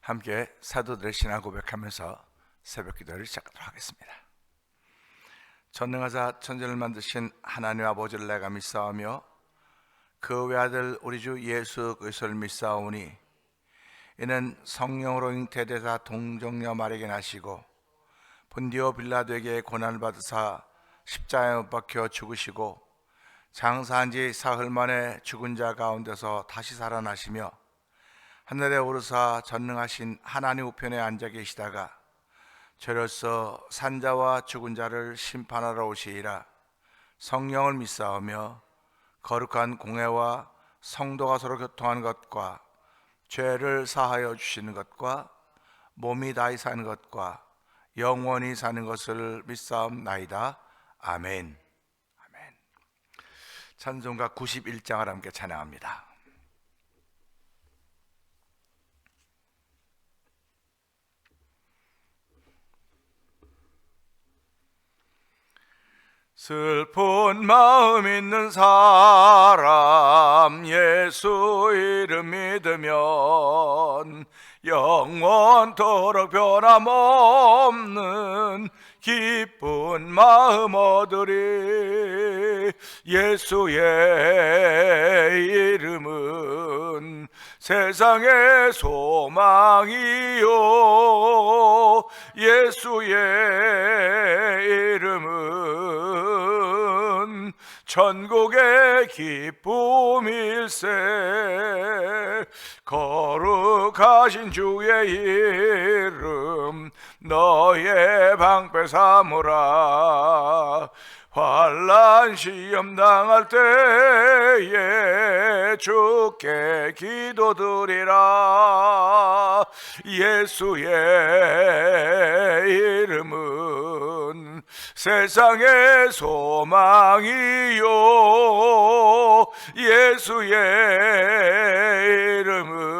함께 사도들의 신앙 고백하면서 새벽 기도를 시작하도록 하겠습니다. 전능하사 천지를 만드신 하나님 아버지를 내가 믿사오며 그 외아들 우리 주 예수 그리스도를 믿사오니 이는 성령으로 잉태되사 동정녀 마리아에게 나시고 본디오 빌라도에게 고난을 받으사 십자가에 못 박혀 죽으시고 장사한 지 사흘 만에 죽은 자 가운데서 다시 살아나시며 하늘에 오르사 전능하신 하나님 우편에 앉아 계시다가 저로서 산자와 죽은 자를 심판하러 오시리라. 성령을 믿사오며 거룩한 공회와 성도가 서로 교통하는 것과 죄를 사하여 주시는 것과 몸이 다시 사는 것과 영원히 사는 것을 믿사옵나이다. 아멘. 아멘. 찬송가 91장을 함께 찬양합니다. 슬픈 마음 있는 사람 예수 이름 믿으면 영원토록 변함없는 기쁜 마음 얻으리. 예수의 이름은 세상의 소망이요 예수의 이름은 천국의 기쁨일세. 거룩하신 주의 이름 너의 방패 삼으라. 환난 시험 당할 때에 주께 기도드리라. 예수의 이름은 세상의 소망이요 예수의 이름은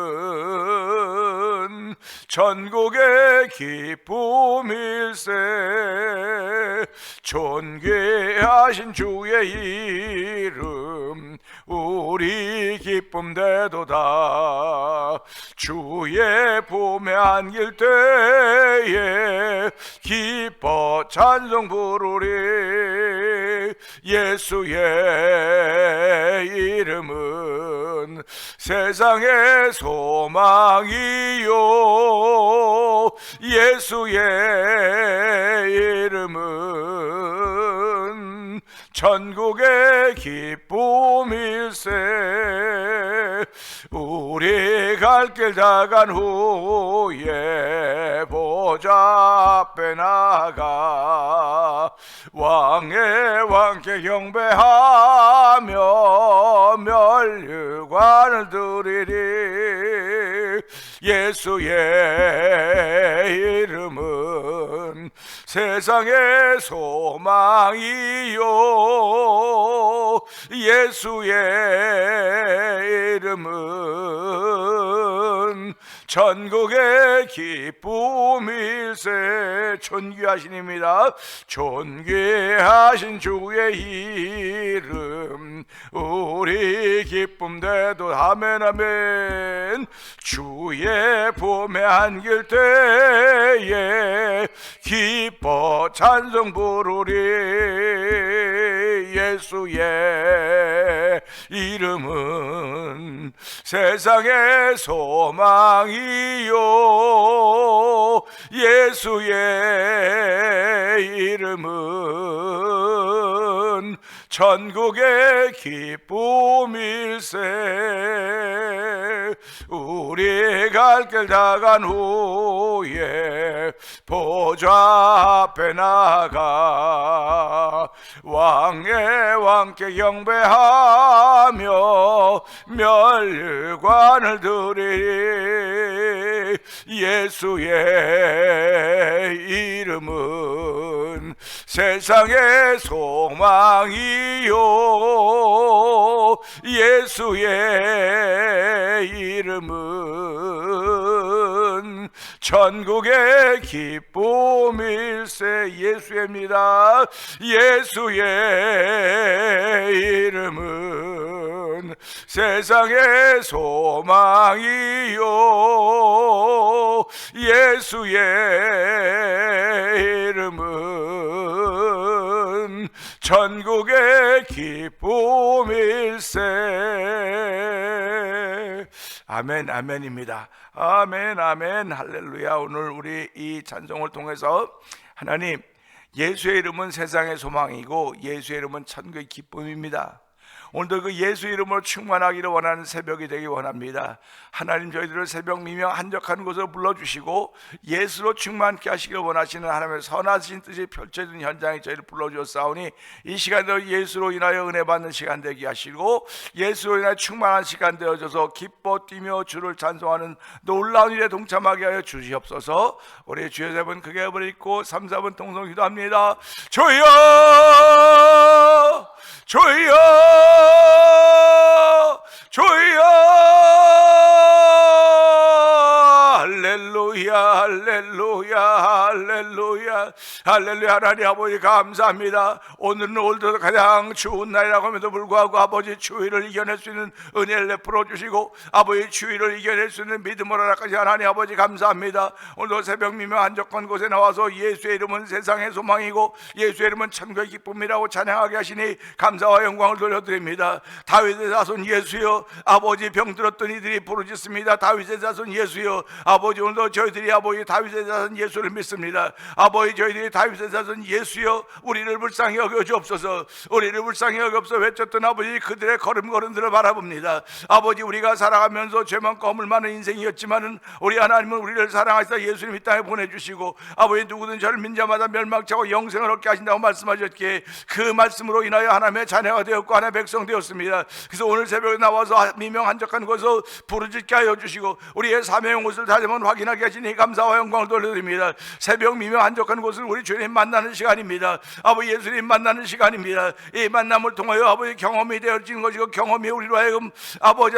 천국의 기쁨일세. 존귀하신 주의 이름 우리 기쁨 되도다. 주의 봄에 안길 때에 기뻐 찬송 부르리. 예수의 이름은 세상의 소망이요 예수의 이름은 천국의 기쁨일세. 우리 갈 길 다 간 후에 보좌 앞에 나가 왕의 왕께 경배하며 면류관을 드리리. 예수의 이름은 세상의 소망이요 예수의 이름은 천국의 기쁨일세. 존귀하신입니다. 존귀하신 주의 이름 우리 기쁨 되도. 아멘 아멘. 주의 봄에 안길 때에 기뻐 찬송 부르리. 예수의 이름은 세상의 소망이요 예수의 이름은 천국의 기쁨일세. 우리 갈 길 다 간 후에 보좌 앞에 나가 왕의 왕께 경배하며 면류관을 드리리. 예수의 이름은 세상의 소망이요 예수의 이름은 천국의 기쁨일세. 예수입니다. 예수의 이름은 세상의 소망이요 예수의 이름은 전국의 기쁨일세. 아멘, 아멘입니다. 아멘, 아멘, 할렐루야. 오늘 우리 이 찬송을 통해서 하나님, 예수의 이름은 세상의 소망이고 예수의 이름은 천국의 기쁨입니다. 오늘도 그 예수 이름으로 충만하기를 원하는 새벽이 되기 원합니다. 하나님, 저희들을 새벽 미명 한적한 곳으로 불러주시고 예수로 충만케 하시기를 원하시는 하나님의 선하신 뜻이 펼쳐진 현장에 저희를 불러주었사오니 이 시간도 예수로 인하여 은혜 받는 시간 되게 하시고 예수로 인하여 충만한 시간 되어져서 기뻐 뛰며 주를 찬송하는 놀라운 일에 동참하게 하여 주시옵소서. 우리 주여 세 분 크게 버리고 3, 4분 통성 기도합니다. 주여, 주여, 주여, 할렐루야, 할렐루야, 할렐루야, 할렐루야. 하나님 아버지 감사합니다. 오늘은 올드도 가장 추운 날이라고 함에도 불구하고 아버지 추위를 이겨낼 수 있는 은혜를 베풀어 주시고 아버지 추위를 이겨낼 수 있는 믿음으로 나까지 하나님 아버지 감사합니다. 오늘도 새벽 미명 한적한 곳에 나와서 예수의 이름은 세상의 소망이고 예수의 이름은 천국의 기쁨이라고 찬양하게 하시니 감사와 영광을 돌려드립니다. 다윗의 자손 예수여, 아버지 병들었던 이들이 부르짖습니다. 다윗의 자손 예수여, 아버지 오늘도 저희들이 아버지 다윗의 자손 예수를 믿습니다. 아버지 저희들이 다윗의 자손 예수여, 우리를 불쌍히 여겨 주옵소서. 우리를 불쌍히 여겨옵소서. 외쳤던 아버지 그들의 걸음걸음들을 바라봅니다. 아버지 우리가 살아가면서 죄 많고 허물 많은 인생이었지만은 우리 하나님은 우리를 사랑하시다 예수님 이 땅에 보내주시고 아버지 누구든 저를 믿는 자마다 멸망치 않고 영생을 얻게 하신다고 말씀하셨기에 그 말씀으로 인하여 하나님의 자녀가 되었고 하나님의 백성 되었습니다. 그래서 오늘 새벽에 나와서 미명 한적한 곳에서 부르짖게 하여 주시고 우리의 사명의 곳을 다시 한번 확인하게 하시니 감사와 영광을 돌려드립니다. 새벽 미명 한적한 곳을 우리 주님 만나는 시간입니다. 아버지 예수님 만나는 시간입니다. 이 만남을 통하여 아버지 경험이 되어지는 것이고 경험이 우리로 하여금 아버지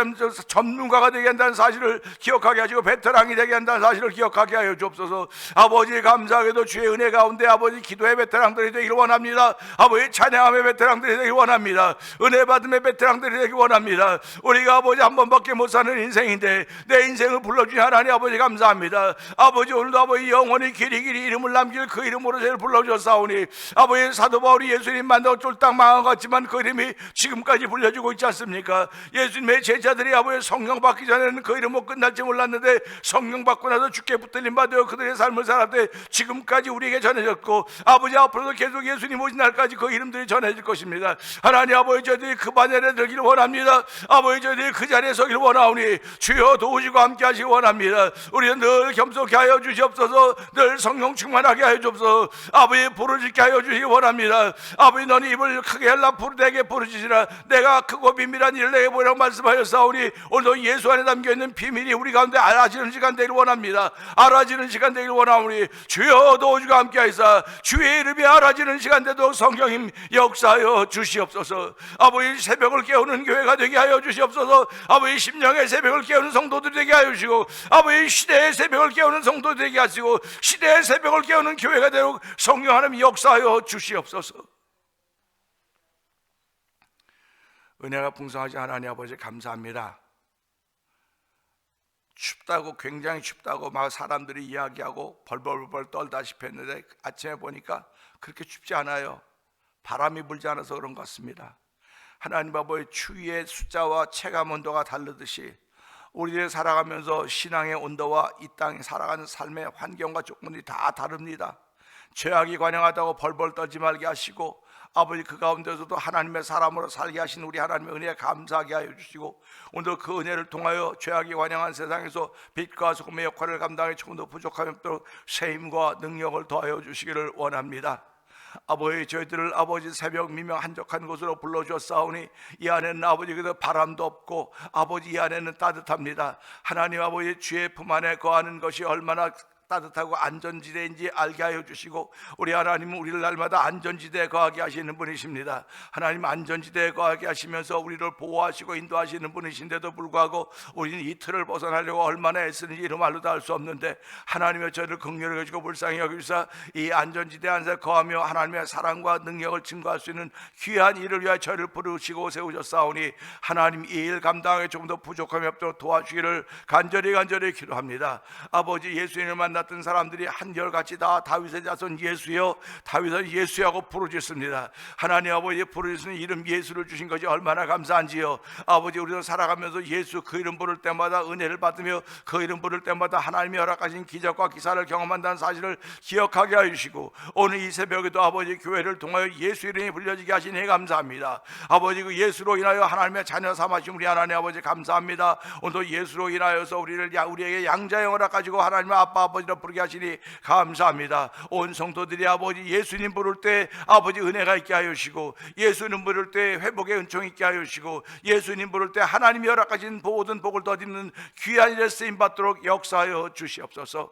전문가가 되게 한다는 사실을 기억하게 하시고 베테랑이 되게 한다는 사실을 기억하게 하여 주옵소서. 아버지 감사하게도 주의 은혜 가운데 아버지 기도의 베테랑들이 되기를 원합니다. 아버지 찬양함의 베테랑들이 되기를 원합니다. 은혜 받음의 베테랑들이 되기를 원합니다. 우리가 아버지 한 번밖에 못 사는 인생인데 내 인생을 불러주신 하나님 아버지 감사합니다. 아버지 오늘도 아버지 영원히 길이 이름을 남길 그 이름으로 저를 불러주었사오니 아버지 사도 바울이 예수님 만나고 쫄딱 망한 것 같지만 그 이름이 지금까지 불려주고 있지 않습니까? 예수님의 제자들이 아버지 성령 받기 전에는 그 이름으로 끝날지 몰랐는데 성령 받고 나서 주께 붙들림 받아 그들의 삶을 살았되 지금까지 우리에게 전해졌고 아버지 앞으로도 계속 예수님 오신 날까지 그 이름들이 전해질 것입니다. 하나님 아버지 저희들이 그 반열에 들기를 원합니다. 아버지 저희들이 그 자리에 서기를 원하오니 주여 도우시고 함께 하시기 원합니다. 우리는 늘 겸손케 하여 주시옵소서. 늘 성령 충만하게 하여 주옵소서. 아버지 부르짖게 하여 주시기 원합니다. 아버지 너는 입을 크게 열라 내게 부르짖으라 내가 크고 비밀한 일을 내게 보이라고 말씀하셨사오니 오늘도 예수 안에 담겨있는 비밀이 우리 가운데 알아지는 시간 되기를 원합니다. 알아지는 시간 되기를 원하오니 주여 도우시고 함께 하시사 주의 이름이 알아지는 시간 되도록 성령님 역사하여 주시옵소서. 아버지 새벽을 깨우는 교회가 되게 하여 주시옵소서. 아버지 심령의 새벽을 깨우는 성도들이 되게 하여 주시고 아버지 시대의 새벽을 깨우는 성도들이 되게 하시고 시대의 새벽을 깨우는 교회가 되도록 성령 하나님 역사하여 주시옵소서. 은혜가 풍성하신 하나님 아버지 감사합니다. 춥다고 굉장히 춥다고 막 사람들이 이야기하고 벌벌벌 떨다시피 했는데 아침에 보니까 그렇게 춥지 않아요. 바람이 불지 않아서 그런 것 같습니다. 하나님 아버지 추위의 숫자와 체감 온도가 다르듯이 우리들이 살아가면서 신앙의 온도와 이 땅에 살아가는 삶의 환경과 조건이 다 다릅니다. 죄악이 관영하다고 벌벌 떨지 말게 하시고 아버지 그 가운데서도 하나님의 사람으로 살게 하신 우리 하나님의 은혜에 감사하게 하여 주시고 오늘 그 은혜를 통하여 죄악이 관영한 세상에서 빛과 소금의 역할을 감당해 조금도 부족함이 없도록 세임과 능력을 더하여 주시기를 원합니다. 아버지 저희들을 아버지 새벽 미명 한적한 곳으로 불러주었사오니 이 안에는 아버지 그저 바람도 없고 아버지 이 안에는 따뜻합니다. 하나님 아버지 주의 품 안에 거하는 것이 얼마나 따뜻하고 안전지대인지 알게 하여 주시고, 우리 하나님은 우리를 날마다 안전지대에 거하게 하시는 분이십니다. 하나님 안전지대에 거하게 하시면서 우리를 보호하시고 인도하시는 분이신데도 불구하고 우리는 이 틀을 벗어나려고 얼마나 애쓰는지 이런 말로 다 할 수 없는데, 하나님의 저를 긍휼히 여기시고 불쌍히 여기시사 이 안전지대 안에서 거하며 하나님의 사랑과 능력을 증거할 수 있는 귀한 일을 위하여 저를 부르시고 세우셨사오니, 하나님 이 일 감당하기 조금 더 부족함이 없도록 도와주기를 간절히 기도합니다. 아버지, 예수님을 만났던 사람들이 한결같이 다 다윗의 자손 예수여, 다윗은 예수하고 부르짖습니다. 하나님 아버지, 부르짖는 이름 예수를 주신 것이 얼마나 감사한지요. 아버지, 우리도 살아가면서 예수 그 이름 부를 때마다 은혜를 받으며 그 이름 부를 때마다 하나님이 허락하신 기적과 기사를 경험한다는 사실을 기억하게 해주시고, 오늘 이 새벽에도 아버지 교회를 통하여 예수 이름이 불려지게 하시니 감사합니다. 아버지, 그 예수로 인하여 하나님의 자녀 삼으신 우리 하나님 아버지 감사합니다. 오늘도 예수로 인하여서 우리에게 양자의 허락가지고 하나님의 아빠 아버지라 부르게 하시니 감사합니다. 온 성도들이 아버지 예수님 부를 때 아버지 은혜가 있게 하여 주시고, 예수님 부를 때 회복의 은총이 있게 하여 주시고, 예수님 부를 때 하나님이 허락하신 모든 복을 덧입는 귀한 일에 쓰임 받도록 역사하여 주시옵소서.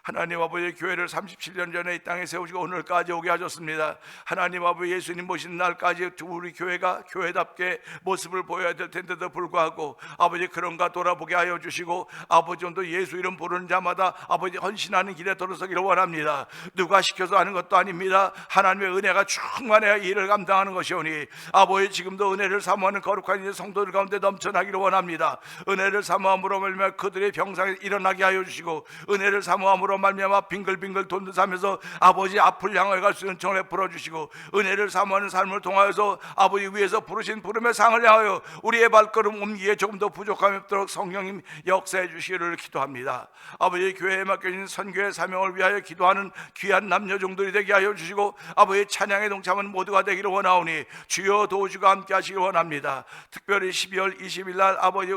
하나님 아버지, 교회를 37년 전에 이 땅에 세우시고 오늘까지 오게 하셨습니다. 하나님 아버지, 예수님 모신 날까지 우리 교회가 교회답게 모습을 보여야 될 텐데도 불구하고 아버지 그런가 돌아보게 하여 주시고, 아버지 오늘도 예수 이름 부르는 자마다 아버지 헌신하는 길에 들어서기를 원합니다. 누가 시켜서 하는 것도 아닙니다. 하나님의 은혜가 충만해야 일을 감당하는 것이오니, 아버지 지금도 은혜를 사모하는 거룩한 성도들 가운데 넘쳐나기를 원합니다. 은혜를 사모함으로 말미암아 그들의 병상에 일어나게 하여 주시고, 은혜를 사모함으로 말미암아 빙글빙글 돈듯하면서 아버지 앞을 향해 갈 수 있는 은총을 베풀어 주시고, 은혜를 사모하는 삶을 통하여서 아버지 위에서 부르신 부름의 상을 향하여 우리의 발걸음 옮기에 조금 더 부족함이 없도록 성령님 역사해 주시기를 기도합니다. 아버지, 교회에 맡겨진 선교의 사명을 위하여 기도하는 귀한 남녀 종들이 되게 하여 주시고, 아버지 찬양에 동참하는 모두가 되기를 원하오니 주여 도우시고 함께 하시기 원합니다. 특별히 12월 20일 날 아버지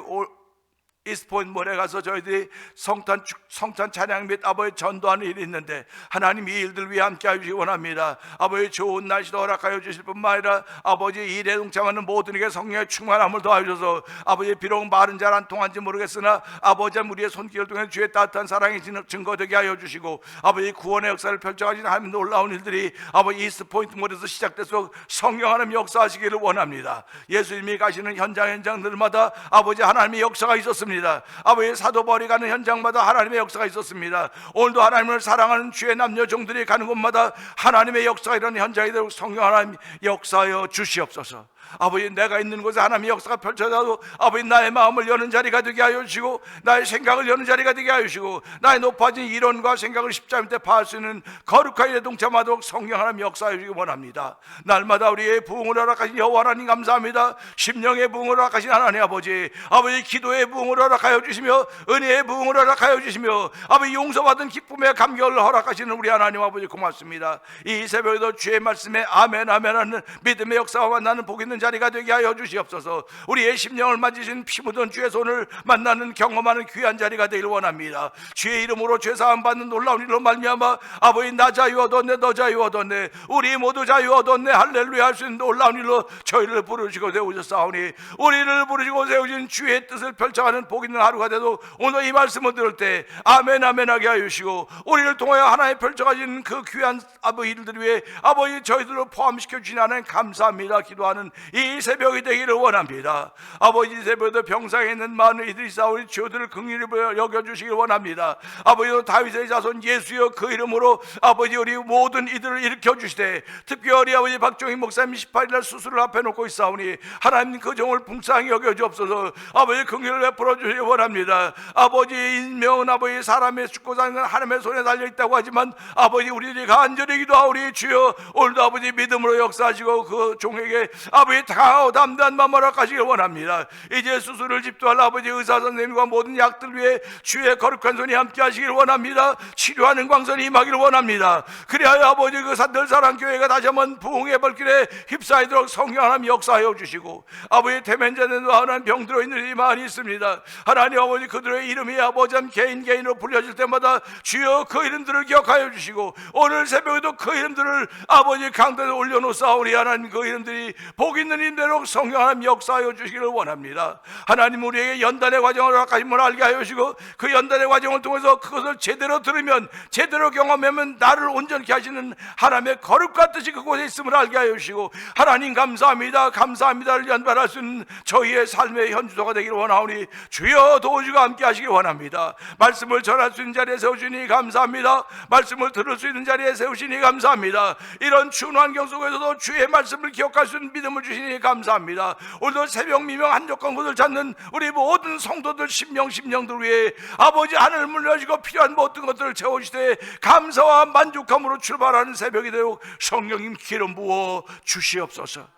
이스트포인트 몰에 가서 저희들이 성탄 찬양 및 아버지 전도하는 일이 있는데, 하나님 이 일들 위해 함께 하시기 원합니다. 아버지 좋은 날씨도 허락하여 주실 뿐만 아니라 아버지 일에 동참하는 모든에게 성령의 충만함을 더하셔서, 아버지 비록 말은 잘 안 통한지 모르겠으나 아버지 우리의 손길을 통해 주의 따뜻한 사랑이 증거되게 하여 주시고, 아버지 구원의 역사를 펼쳐가시는 하나님 놀라운 일들이 아버지 이스트포인트 몰에서 시작돼서 성령 하나님 역사하시기를 원합니다. 예수님이 가시는 현장들마다 아버지 하나님의 역사가 있었습니다. 아버지 사도 바울이 가는 현장마다 하나님의 역사가 있었습니다. 오늘도 하나님을 사랑하는 주의 남녀 종들이 가는 곳마다 하나님의 역사가 이런 현장이 되도록 성령 하나님 역사하여 주시옵소서. 아버지, 내가 있는 곳에 하나님의 역사가 펼쳐져도 아버지 나의 마음을 여는 자리가 되게 하여 주시고, 나의 생각을 여는 자리가 되게 하여 주시고, 나의 높아진 이론과 생각을 십자가 밑에 파할 수 있는 거룩한 일에 동참하도록 성령 하나님 역사하여 주시기 원합니다. 날마다 우리의 부흥을 허락하신 여호와 하나님 감사합니다. 심령의 부흥을 허락하신 하나님 아버지, 아버지 기도의 부흥을 허락하여 주시며 은혜의 부흥을 허락하여 주시며 아버지 용서받은 기쁨의 감격을 허락하시는 우리 하나님 아버지 고맙습니다. 이 새벽에도 주의 말씀에 아멘 아멘 하는 믿음의 역사와 만나는 복 있는 자리가 되게 하여 주시옵소서. 우리의 심령을 만지신 피 묻은 주의 손을 만나는 경험하는 귀한 자리가 되길 원합니다. 주의 이름으로 죄사함 받는 놀라운 일로 말미암아 아버지 나 자유 얻었네, 너 자유 얻었네, 우리 모두 자유 얻었네, 할렐루야 할 수 있는 놀라운 일로 저희를 부르시고 세우셨사오니, 우리를 부르시고 세우신 주의 뜻을 펼쳐가는 복 있는 하루가 되도 오늘 이 말씀을 들을 때 아멘 아멘 하게 하여 주시고, 우리를 통하여 하나님 펼쳐가신 그 귀한 아버지 일들 위해 아버지 저희들을 포함시켜 주신 하나님 감사합니다 기도하는 이 새벽이 되기를 원합니다. 아버지, 새벽에도 병상에 있는 많은 이들이 싸우니 주들을 긍휼히 여겨주시길 원합니다. 아버지, 다윗의 자손 예수여 그 이름으로 아버지 우리 모든 이들을 일으켜 주시되, 특별히 아버지 박종희 목사님 18일날 수술을 앞에 놓고 있사오니 하나님 그 종을 풍성히 여겨주옵소서. 아버지 긍휼을 베풀어 주시기 원합니다. 아버지, 인명은 아버지 사람의 죽고 사는 건 하나님의 손에 달려있다고 하지만 아버지 우리들이 간절히 기도하오니 주여 오늘도 아버지 믿음으로 역사하시고 그 종에게 아버지 강하고 담대한 마음을 허락하시길 원합니다. 이제 수술을 집도할 아버지 의사 선생님과 모든 약들 위해 주의 거룩한 손이 함께 하시길 원합니다. 치료하는 광선이 임하기를 원합니다. 그리하여 아버지 그 늘사랑교회가 다시 한번 부흥의 발길에 휩싸이도록 성령 하나님 역사하여 주시고, 아버지 대면제는 하나님 병들어 있는 일이 많이 있습니다. 하나님 아버지 그들의 이름이 아버지 개인으로 불려질 때마다 주여 그 이름들을 기억하여 주시고, 오늘 새벽에도 그 이름들을 아버지 강단에 올려놓사오니 하나님 그 이름들이 복의 복 있는 인대로 성령 하나님 역사하여 주시기를 원합니다. 하나님 우리에게 연단의 과정을 허락하심을 알게 하여 주시고 그 연단의 과정을 통해서 그것을 제대로 들으면 제대로 경험하면 나를 온전케 하시는 하나님의 거룩과 뜻이 그곳에 있음을 알게 하여 주시고 하나님 감사합니다 감사합니다를 연발할 수 있는 저희의 삶의 현주소가 되기를 원하오니 주여 도우시고 함께 하시기 원합니다. 말씀을 전할 수 있는 자리에 세우시니 감사합니다. 말씀을 들을 수 있는 자리에 세우시니 감사합니다. 이런 추운 환경 속에서도 주의 말씀을 기억할 수 있는 믿음을 주시니 감사합니다. 오늘도 새벽 미명 한적한 곳을 찾는 우리 모든 성도들 심령들 위해 아버지 하늘을 물려주고 필요한 모든 것들을 채워주시되 감사와 만족함으로 출발하는 새벽이 되어 성령님 기름 부어 주시옵소서.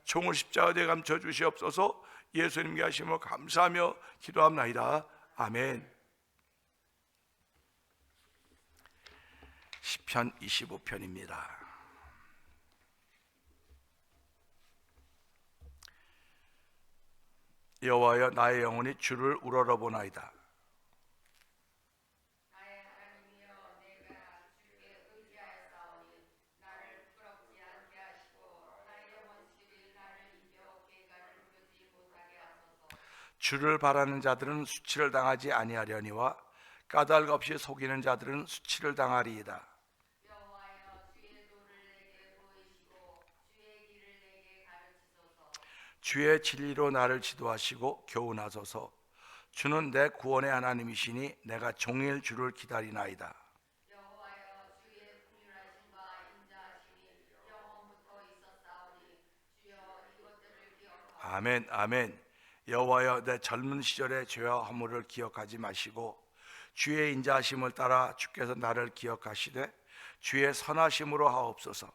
종을 십자가에 감춰 주시옵소서. 예수님께 하심을 감사하며 기도합나이다. 아멘. 시편 25편입니다. 여호와여 나의 영혼이 주를 우러러보나이다. 나의 하나님이여 내가 주께 의지하였사오니 나를 부끄럽지 않게 하시고 나의 원수들이 나를 이겨 궤관을 부르지 못하게 하소서. 주를 바라는 자들은 수치를 당하지 아니하려니와 까닭 없이 속이는 자들은 수치를 당하리이다. 여호와여 주의 도를 내게 보이시고 주의 길을 내게 가르치소서. 주의 진리로 나를 지도하시고 교훈하소서. 주는 내 구원의 하나님이시니 내가 종일 주를 기다리나이다. 여호와여 주의 긍휼하심과 인자하심이 영원부터 있었사오니 주여 이것들을 기억하옵소서. 아멘 아멘. 여호와여 내 젊은 시절의 죄와 허물을 기억하지 마시고 주의 인자하심을 따라 주께서 나를 기억하시되 주의 선하심으로 하옵소서.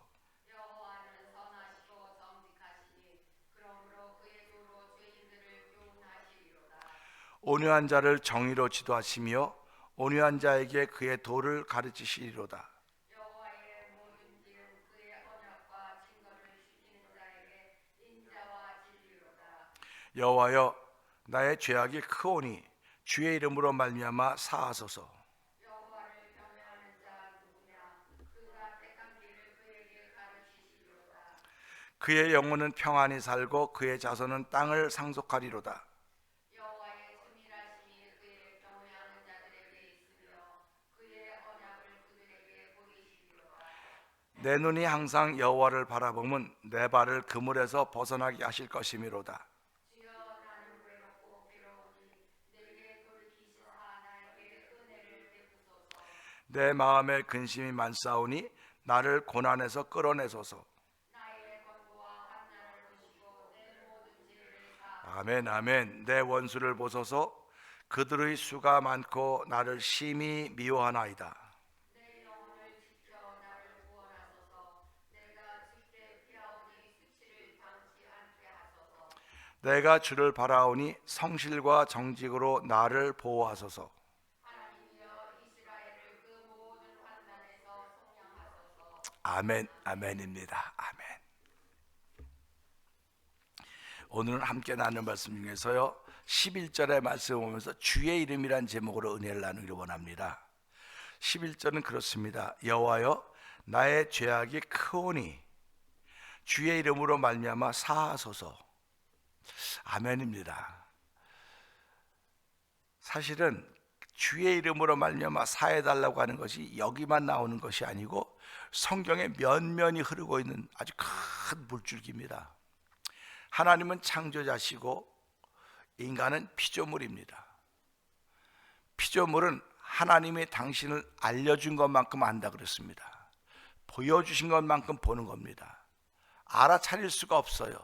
여호와는 선하시고 정직하시니 그러므로 그의 도로 죄인들을 교훈하시리로다. 온유한 자를 정의로 지도하시며 온유한 자에게 그의 도를 가르치시리로다. 여호와의 모든 길은 그의 언약과 증거를 지키는 자에게 인자와 진리로다. 여호와여 나의 죄악이 크오니 주의 이름으로 말미암아 사하소서. 여호와를 경외하는 자 누구냐? 그가 택한 길을 그에게 가르치시리로다. 그의 영혼은 평안히 살고 그의 자손은 땅을 상속하리로다. 여호와의 친밀하심이 그의 경외하는 자들에게 있으며 그의 언약을 그들에게 보이시리로다. 내 눈이 항상 여호와를 바라보면 내 발을 그물에서 벗어나게 하실 것이미로다. 주여 나는 외롭고 괴로우니 내게 돌이키시사 나에게 은혜를 베푸소서. 내 마음에 근심이 많사오니 나를 고난에서 끌어내소서. 나의 권고와 환난을 보시고 내 모든 죄를 사. 아멘 아멘. 내 원수를 보소서. 그들의 수가 많고 나를 심히 미워하나이다. 내 영혼을 지켜 나를 구원하소서. 내가 주께 피하오니 수치를 당치 않게 하소서. 내가 주를 바라오니 성실과 정직으로 나를 보호하소서. 하나님이여 이스라엘을 그 모든 환난에서 속량하소서. 아멘 아멘입니다. 아멘. 오늘은 함께 나눈 말씀 중에서요 11절의 말씀을 보면서 주의 이름이란 제목으로 은혜를 나누기를 원합니다. 11절은 그렇습니다. 여호와여 나의 죄악이 크오니 주의 이름으로 말미암아 사하소서. 아멘입니다. 사실은 주의 이름으로 말미암아 사해달라고 하는 것이 여기만 나오는 것이 아니고 성경에 면면이 흐르고 있는 아주 큰 물줄기입니다. 하나님은 창조자시고 인간은 피조물입니다. 피조물은 하나님이 당신을 알려준 것만큼 안다 그랬습니다. 보여주신 것만큼 보는 겁니다. 알아차릴 수가 없어요.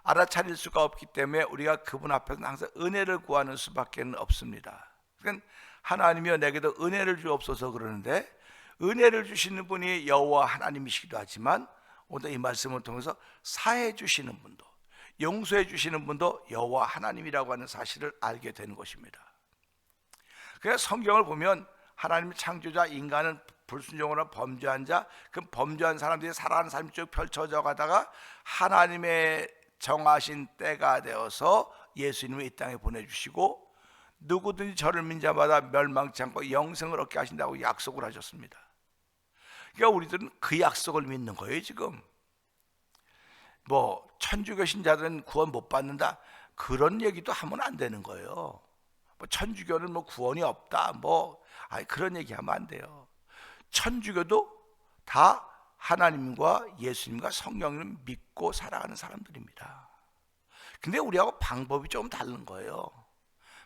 알아차릴 수가 없기 때문에 우리가 그분 앞에서 항상 은혜를 구하는 수밖에 없습니다. 그러니까 하나님이여 내게도 은혜를 주옵소서 그러는데 은혜를 주시는 분이 여호와 하나님이시기도 하지만 오늘 이 말씀을 통해서 사해 주시는 분도 용서해 주시는 분도 여호와 하나님이라고 하는 사실을 알게 되는 것입니다. 그래서 성경을 보면 하나님의 창조자 인간은 불순종으로 범죄한 자, 그 범죄한 사람들이 살아가는 삶이 쭉 펼쳐져 가다가 하나님의 정하신 때가 되어서 예수님을 이 땅에 보내주시고 누구든지 저를 믿는 자마다 멸망치 않고 영생을 얻게 하신다고 약속을 하셨습니다. 그러니까 우리들은 그 약속을 믿는 거예요 지금. 뭐 천주교 신자들은 구원 못 받는다, 그런 얘기도 하면 안 되는 거예요. 뭐 천주교는 뭐 구원이 없다, 그런 얘기하면 안 돼요. 천주교도 다 하나님과 예수님과 성령을 믿고 살아가는 사람들입니다. 근데 우리하고 방법이 조금 다른 거예요.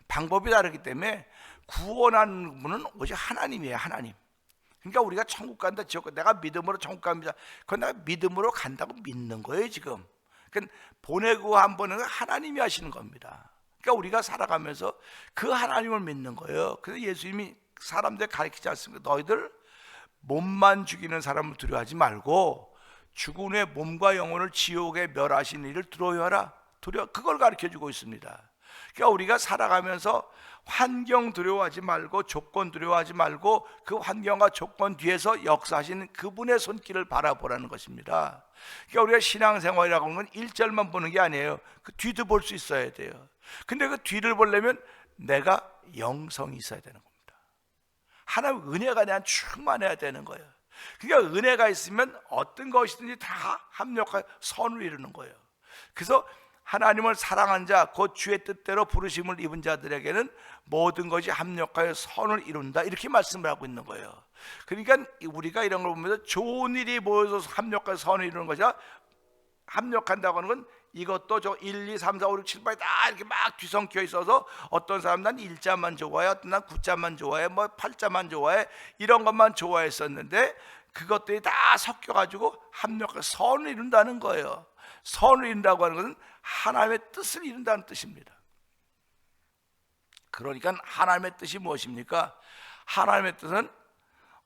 방법이 다르기 때문에 구원하는 분은 오직 하나님이에요. 하나님. 그러니까 우리가 천국 간다, 지옥 간다, 내가 믿음으로 천국 갑니다, 그건 내가 믿음으로 간다고 믿는 거예요 지금. 그러니까 보내고 한 번은 하나님이 하시는 겁니다. 그러니까 우리가 살아가면서 그 하나님을 믿는 거예요. 그래서 예수님이 사람들 가르치지 않습니까? 너희들 몸만 죽이는 사람을 두려워하지 말고 죽은 후에 몸과 영혼을 지옥에 멸하시는 일을 두려워하라. 그걸 가르쳐주고 있습니다. 그러니까 우리가 살아가면서 환경 두려워하지 말고 조건 두려워하지 말고 그 환경과 조건 뒤에서 역사하시는 그분의 손길을 바라보라는 것입니다. 그러니까 우리가 신앙생활이라고 하는 건 1절만 보는 게 아니에요. 그 뒤도 볼 수 있어야 돼요. 근데 그 뒤를 보려면 내가 영성이 있어야 되는 겁니다. 하나님 은혜가 내 안 충만해야 되는 거예요. 그러니까 은혜가 있으면 어떤 것이든지 다 합력하여 선을 이루는 거예요. 그래서 하나님을 사랑한 자, 곧 주의 뜻대로 부르심을 입은 자들에게는 모든 것이 합력하여 선을 이룬다, 이렇게 말씀을 하고 있는 거예요. 그러니까 우리가 이런 걸 보면서 좋은 일이 모여서 합력하여 선을 이루는 것이야. 합력한다고 하는 건 이것도 저 1, 2, 3, 4, 5, 6, 7, 8 다 이렇게 막 뒤섞여 있어서 어떤 사람은 난 1자만 좋아해, 어떤 난 9자만 좋아해, 8자만 좋아해, 이런 것만 좋아했었는데 그것들이 다 섞여가지고 합력해서 선을 이룬다는 거예요. 선을 이룬다고 하는 것은 하나님의 뜻을 이룬다는 뜻입니다. 그러니까 하나님의 뜻이 무엇입니까? 하나님의 뜻은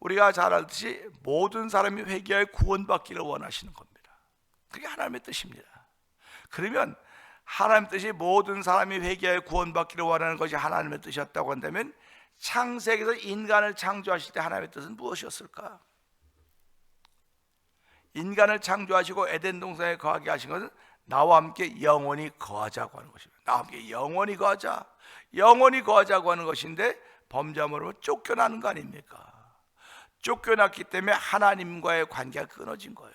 우리가 잘 알듯이 모든 사람이 회개하여 구원받기를 원하시는 겁니다. 그게 하나님의 뜻입니다. 그러면 하나님의 뜻이 모든 사람이 회개하여 구원받기를 원하는 것이 하나님의 뜻이었다고 한다면 창세기에서 인간을 창조하실 때 하나님의 뜻은 무엇이었을까? 인간을 창조하시고 에덴 동산에 거하게 하신 것은 나와 함께 영원히 거하자고 하는 것입니다. 나와 함께 영원히 거하자, 영원히 거하자고 하는 것인데 범죄함으로 쫓겨나는 거 아닙니까? 쫓겨났기 때문에 하나님과의 관계가 끊어진 거예요.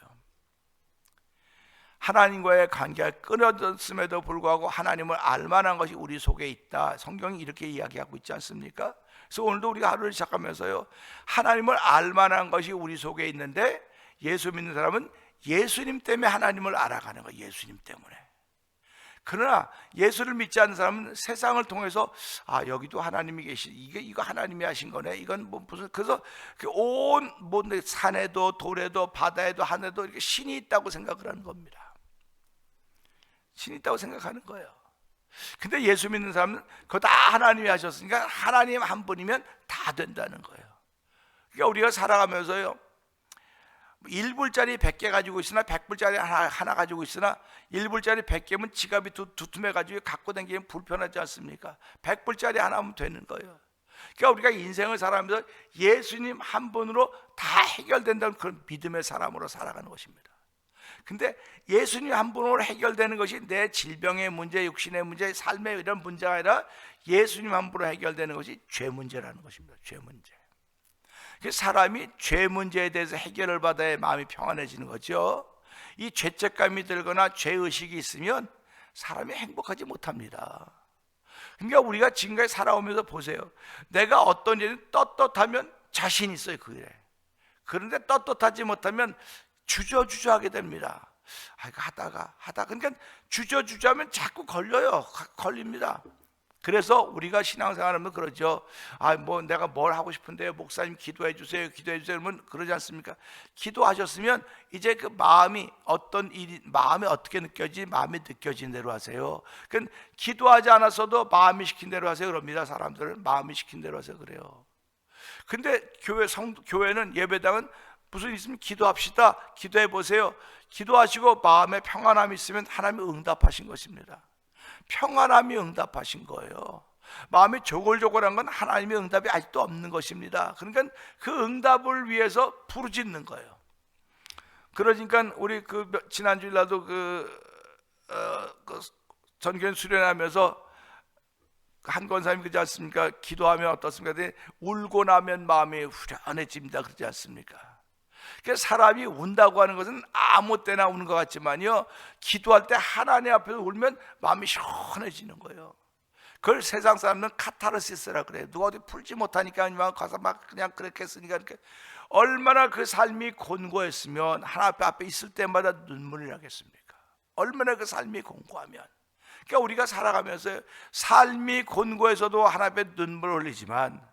하나님과의 관계가 끊어졌음에도 불구하고 하나님을 알만한 것이 우리 속에 있다, 성경이 이렇게 이야기하고 있지 않습니까? 그래서 오늘도 우리가 하루를 시작하면서요, 하나님을 알만한 것이 우리 속에 있는데 예수 믿는 사람은 예수님 때문에 하나님을 알아가는 거예요. 예수님 때문에. 그러나 예수를 믿지 않는 사람은 세상을 통해서 여기도 하나님이 계시, 이거 하나님이 하신 거네, 이건 뭐 무슨, 그래서 온 산에도 돌에도 바다에도 하늘에도 이렇게 신이 있다고 생각을 하는 겁니다. 신이 있다고 생각하는 거예요. 근데 예수 믿는 사람은 그거 다 하나님이 하셨으니까 하나님 한 분이면 다 된다는 거예요. 그러니까 우리가 살아가면서요, 1불짜리 100개 가지고 있으나 100불짜리 하나 가지고 있으나 1불짜리 100개면 지갑이 두툼해 가지고 갖고 다니기엔 불편하지 않습니까? 100불짜리 하나면 되는 거예요. 그러니까 우리가 인생을 살아가면서 예수님 한 분으로 다 해결된다는 그런 믿음의 사람으로 살아가는 것입니다. 근데 예수님 한 분으로 해결되는 것이 내 질병의 문제, 육신의 문제, 삶의 이런 문제가 아니라 예수님 한 분으로 해결되는 것이 죄 문제라는 것입니다. 죄 문제. 사람이 죄 문제에 대해서 해결을 받아야 마음이 평안해지는 거죠. 이 죄책감이 들거나 죄의식이 있으면 사람이 행복하지 못합니다. 그러니까 우리가 지금까지 살아오면서 보세요. 내가 어떤 일이 떳떳하면 자신 있어요, 그 일에. 그런데 떳떳하지 못하면 주저주저하게 됩니다. 하다가 그러니까 주저주저하면 자꾸 걸립니다. 그래서 우리가 신앙생활하면 그러죠. 내가 뭘 하고 싶은데요, 목사님 기도해 주세요, 그러면 그러지 않습니까? 기도하셨으면 이제 그 마음이 마음이 어떻게 느껴지, 마음이 느껴진 대로 하세요. 그러니까 기도하지 않았어도 마음이 시킨 대로 하세요, 그럽니다. 사람들은 마음이 시킨 대로 하세요, 그래요. 근데 교회는, 예배당은 무슨 있으면 기도합시다, 기도해 보세요. 기도하시고 마음에 평안함이 있으면 하나님이 응답하신 것입니다. 평안함이 응답하신 거예요. 마음이 조골조골한 건 하나님의 응답이 아직도 없는 것입니다. 그러니까 그 응답을 위해서 부르짖는 거예요. 그러니까 우리 지난주일 날도 전교회 수련하면서 한 권사님이 그러지 않습니까? 기도하면 어떻습니까? 울고 나면 마음이 후련해집니다, 그러지 않습니까? 그러니까 사람이 운다고 하는 것은 아무 때나 우는 것 같지만요, 기도할 때 하나님 앞에서 울면 마음이 시원해지는 거예요. 그걸 세상 사람들은 카타르시스라 그래요. 누가 어디 풀지 못하니까 아니면 가서 막 그냥 그렇게 했으니까. 이렇게 얼마나 그 삶이 곤고했으면 하나님 앞에 있을 때마다 눈물이 나겠습니까? 얼마나 그 삶이 곤고하면. 그러니까 우리가 살아가면서 삶이 곤고해서도 하나님 앞에 눈물을 흘리지만,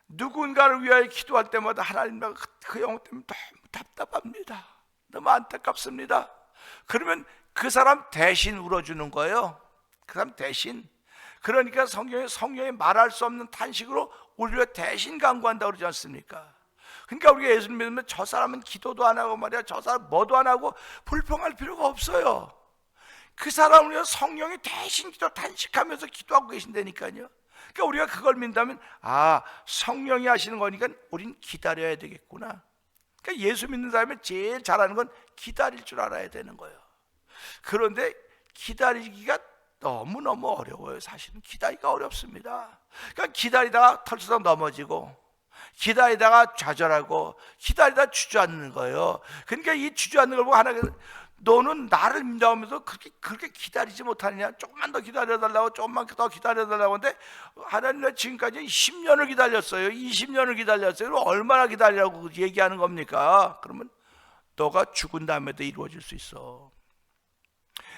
누군가를 위하여 기도할 때마다 하나님과 그 영혼 때문에 너무 답답합니다. 너무 안타깝습니다. 그러면 그 사람 대신 울어주는 거예요. 그 사람 대신. 그러니까 성경에 말할 수 없는 탄식으로 우리를 대신 간구한다고 그러지 않습니까? 그러니까 우리가 예수를 믿으면 저 사람은 기도도 안 하고 말이야, 저 사람 뭐도 안 하고 불평할 필요가 없어요. 그 사람을 위해서 성령이 대신 기도 탄식하면서 기도하고 계신다니까요. 그러니까 우리가 그걸 믿는다면, 아, 성령이 하시는 거니까 우린 기다려야 되겠구나. 그러니까 예수 믿는 사람이 제일 잘하는 건 기다릴 줄 알아야 되는 거예요. 그런데 기다리기가 너무너무 어려워요. 사실은 기다리기가 어렵습니다. 그러니까 기다리다가 털썩 넘어지고, 기다리다가 좌절하고, 기다리다가 주저앉는 거예요. 그러니까 이 주저앉는 걸 보고 하나님께서, 너는 나를 믿어하면서 그렇게 기다리지 못하느냐? 조금만 더 기다려달라고, 조금만 더 기다려달라고 하는데, 하나님은 지금까지 10년을 기다렸어요. 20년을 기다렸어요. 그럼 얼마나 기다리라고 얘기하는 겁니까? 그러면 너가 죽은 다음에도 이루어질 수 있어.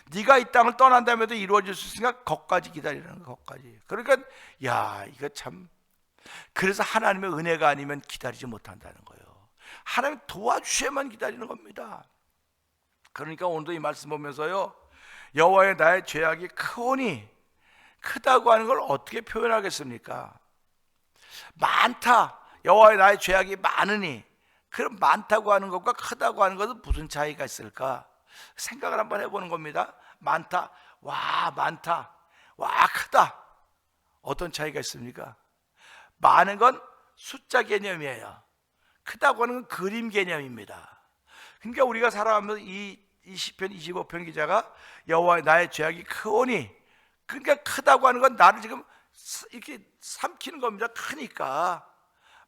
네가 이 땅을 떠난 다음에도 이루어질 수 있으니까 거기까지 기다리라는 거, 거기까지. 그러니까 야, 이거 참, 그래서 하나님의 은혜가 아니면 기다리지 못한다는 거예요. 하나님 도와주셔야만 기다리는 겁니다. 그러니까 오늘도 이 말씀 보면서요, 여호와의 나의 죄악이 크오니, 크다고 하는 걸 어떻게 표현하겠습니까? 많다, 여호와의 나의 죄악이 많으니. 그럼 많다고 하는 것과 크다고 하는 것은 무슨 차이가 있을까? 생각을 한번 해보는 겁니다. 많다, 와 많다, 와 크다, 어떤 차이가 있습니까? 많은 건 숫자 개념이에요. 크다고 하는 건 그림 개념입니다. 그러니까 우리가 살아가면서 이 시편 25편 기자가 여호와 나의 죄악이 크오니, 그러니까 크다고 하는 건 나를 지금 이렇게 삼키는 겁니다. 크니까.